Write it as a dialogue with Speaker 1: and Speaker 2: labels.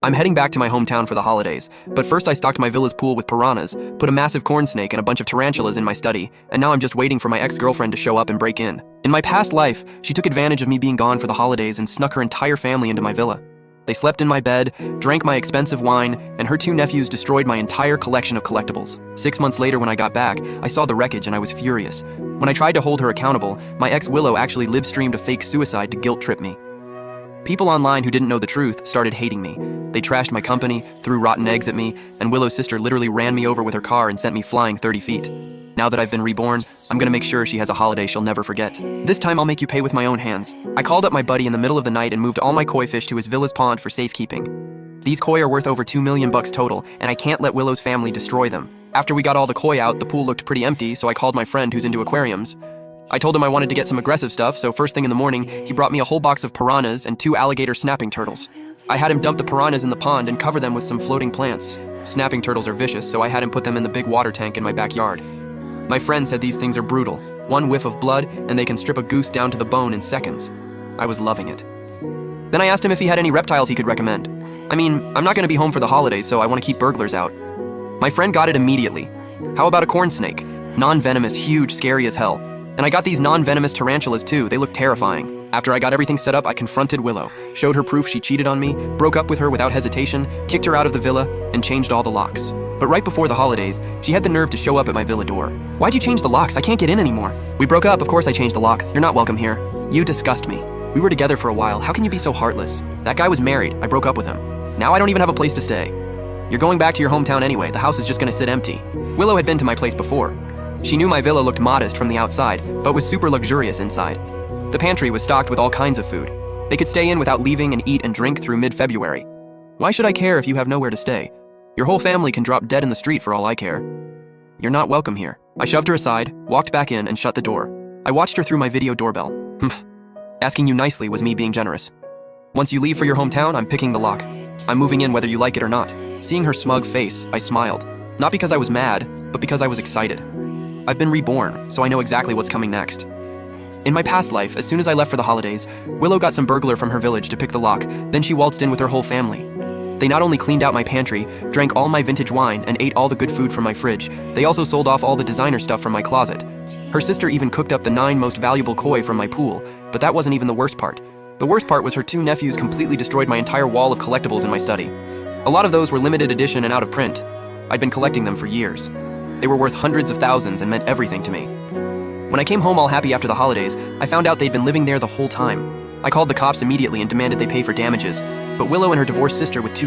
Speaker 1: I'm heading back to my hometown for the holidays, but first I stocked my villa's pool with piranhas, put a massive corn snake and a bunch of tarantulas in my study, and now I'm just waiting for my ex-girlfriend to show up and break in. In my past life, she took advantage of me being gone for the holidays and snuck her entire family into my villa. They slept in my bed, drank my expensive wine, and her two nephews destroyed my entire collection of collectibles. 6 months later when I got back, I saw the wreckage and I was furious. When I tried to hold her accountable, my ex Willow actually live-streamed a fake suicide to guilt-trip me. People online who didn't know the truth started hating me. They trashed my company, threw rotten eggs at me, and Willow's sister literally ran me over with her car and sent me flying 30 feet. Now that I've been reborn, I'm gonna make sure she has a holiday she'll never forget. This time I'll make you pay with my own hands. I called up my buddy in the middle of the night and moved all my koi fish to his villa's pond for safekeeping. These koi are worth over $2 million total, and I can't let Willow's family destroy them. After we got all the koi out, the pool looked pretty empty, so I called my friend who's into aquariums. I told him I wanted to get some aggressive stuff, so first thing in the morning, he brought me a whole box of piranhas and 2 alligator snapping turtles. I had him dump the piranhas in the pond and cover them with some floating plants. Snapping turtles are vicious, so I had him put them in the big water tank in my backyard. My friend said these things are brutal. One whiff of blood, and they can strip a goose down to the bone in seconds. I was loving it. Then I asked him if he had any reptiles he could recommend. I mean, I'm not gonna be home for the holidays, so I want to keep burglars out. My friend got it immediately. How about a corn snake? Non-venomous, huge, scary as hell. And I got these non-venomous tarantulas too, they look terrifying. After I got everything set up, I confronted Willow, showed her proof she cheated on me, broke up with her without hesitation, kicked her out of the villa, and changed all the locks. But right before the holidays, she had the nerve to show up at my villa door. Why'd you change the locks? I can't get in anymore. We broke up, of course I changed the locks. You're not welcome here. You disgust me. We were together for a while, how can you be so heartless? That guy was married, I broke up with him. Now I don't even have a place to stay. You're going back to your hometown anyway, the house is just gonna sit empty. Willow had been to my place before. She knew my villa looked modest from the outside, but was super luxurious inside. The pantry was stocked with all kinds of food. They could stay in without leaving and eat and drink through mid-February. Why should I care if you have nowhere to stay? Your whole family can drop dead in the street for all I care. You're not welcome here. I shoved her aside, walked back in, and shut the door. I watched her through my video doorbell. Asking you nicely was me being generous. Once you leave for your hometown, I'm picking the lock. I'm moving in whether you like it or not. Seeing her smug face, I smiled. Not because I was mad, but because I was excited. I've been reborn, so I know exactly what's coming next. In my past life, as soon as I left for the holidays, Willow got some burglar from her village to pick the lock, then she waltzed in with her whole family. They not only cleaned out my pantry, drank all my vintage wine, and ate all the good food from my fridge, they also sold off all the designer stuff from my closet. Her sister even cooked up the 9 most valuable koi from my pool, but that wasn't even the worst part. The worst part was her 2 nephews completely destroyed my entire wall of collectibles in my study. A lot of those were limited edition and out of print. I'd been collecting them for years. They were worth hundreds of thousands and meant everything to me. When I came home all happy after the holidays, I found out they'd been living there the whole time. I called the cops immediately and demanded they pay for damages, but Willow and her divorced sister with 2